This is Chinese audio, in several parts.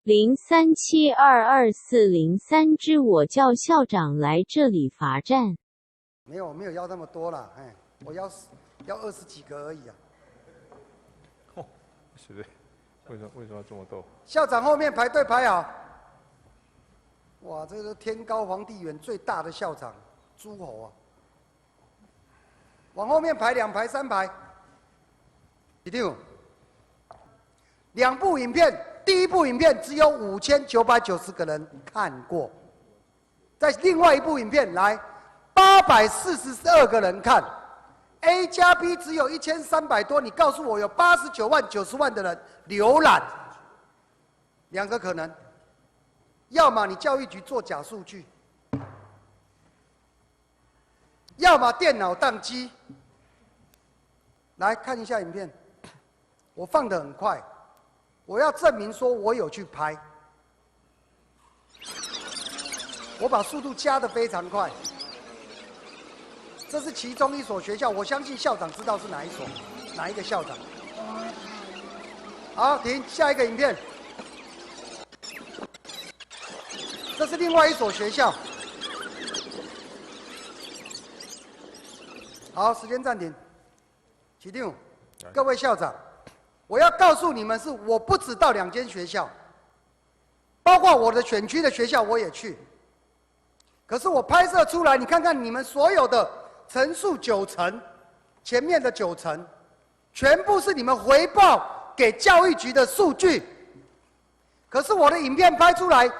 03722403之我叫校长来这里罚站。没有要那么多啦，哎，我要20几个而已啊。哦，是的，为什么要这么多？校长后面排队排好。哇，这是天高皇帝远最大的校长，诸侯啊！往后面排2排3排。一定。2部影片，第一部影片只有5990个人看过，在另外一部影片来842个人看 ，A 加 B 只有1300多，你告诉我有89万、90万的人浏览，两个可能，要么你教育局做假数据，要么电脑宕机。来看一下影片，我放得很快。我要证明说我有去拍，我把速度加得非常快。这是其中一所学校，我相信校长知道是哪一个校长。好，停，下一个影片。这是另外一所学校。好，时间暂停。起定，各位校长。我要告诉你们，是我不止到2间学校，包括我的选区的学校我也去。可是我拍摄出来，你看看你们所有的陈述9成，前面的9成，全部是你们回报给教育局的数据。可是我的影片拍出来，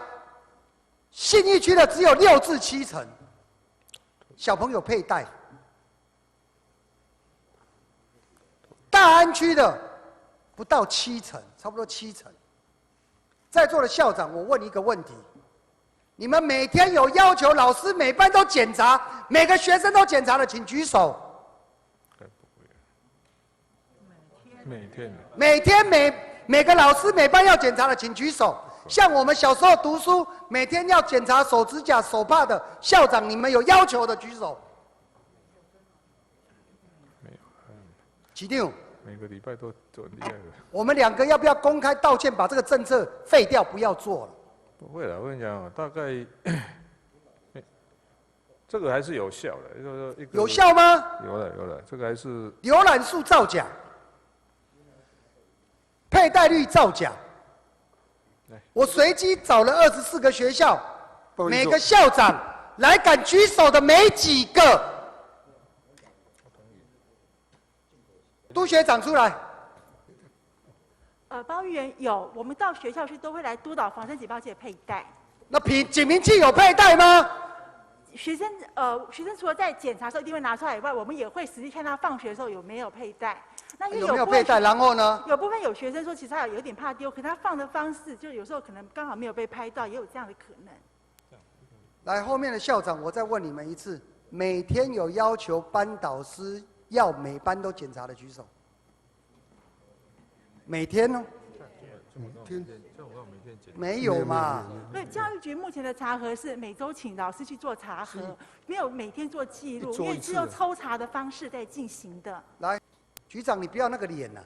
信义区的只有6至7成，小朋友佩戴。大安区的。不到7成，差不多7成。在座的校长，我问一个问题：你们每天有要求老师每班都检查，每个学生都检查的，请举手。每天每个老师每班要检查的，请举手。像我们小时候读书，每天要检查手指甲、手帕的校长，你们有要求的举手。没有。起定。每个礼拜都很厉害的。我们2个要不要公开道歉，把这个政策废掉，不要做了？不会了，我跟你讲，大概这个还是有效的。有效吗？有了，这个还是。浏览数造假，佩戴率造假。我随机找了24个学校，每个校长来敢举手的没几个。督学长出来。包议员有，我们到学校去都会来督导防身警报器的佩戴。那警鸣器有佩戴吗？学生除了在检查的时候一定会拿出来以外，我们也会实际看他放学的时候有没有佩戴。那因为有没有佩戴？然后呢？有部分有学生说，其实他有点怕丢，可他放的方式就有时候可能刚好没有被拍到，也有这样的可能。来，后面的校长，我再问你们一次：每天有要求班导师要每班都检查的举手。每天呢？没有嘛？对，教育局目前的查核是每周请老师去做查核，没有每天做记录，因为是用抽查的方式在进行的。来，局长，你不要那个脸呐！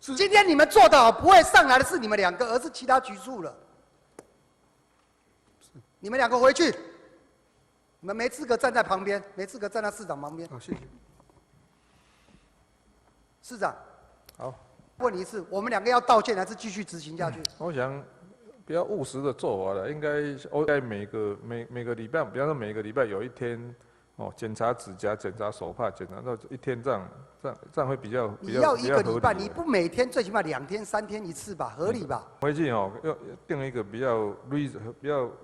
今天你们做得好，不会上来的是你们2个，而是其他局处了。你们2个回去，你们没资格站在旁边，没资格站在市长旁边。好，谢谢。市长，好。问你一次，我们2个要道歉，还是继续执行下去？我想比较务实的做法了，应该每个礼拜，比方说每个礼拜有一天，检查指甲、检查手帕、检查到1天这样会比较你要1个礼拜，你不每天最起码2天、3天1次吧，合理吧？回去要定一个比较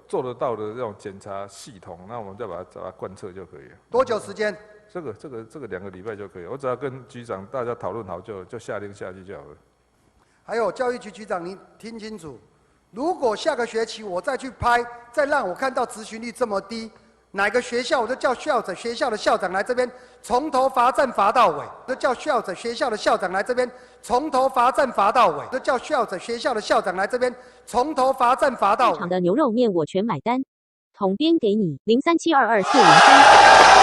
做得到的这种检查系统，那我们再把它贯彻就可以了。多久时间？这个2个礼拜就可以，我只要跟局长大家讨论好就下令下去就好了。还有教育局局长，你听清楚，如果下个学期我再去拍，再让我看到执行率这么低，哪个学校我就叫学校的校长来这边从头罚站罚到尾，就叫学校的校长来这边从头罚站罚到尾，就叫学校的校长来这边从头罚站罚到尾。现场的牛肉面我全买单，统编给你03722403。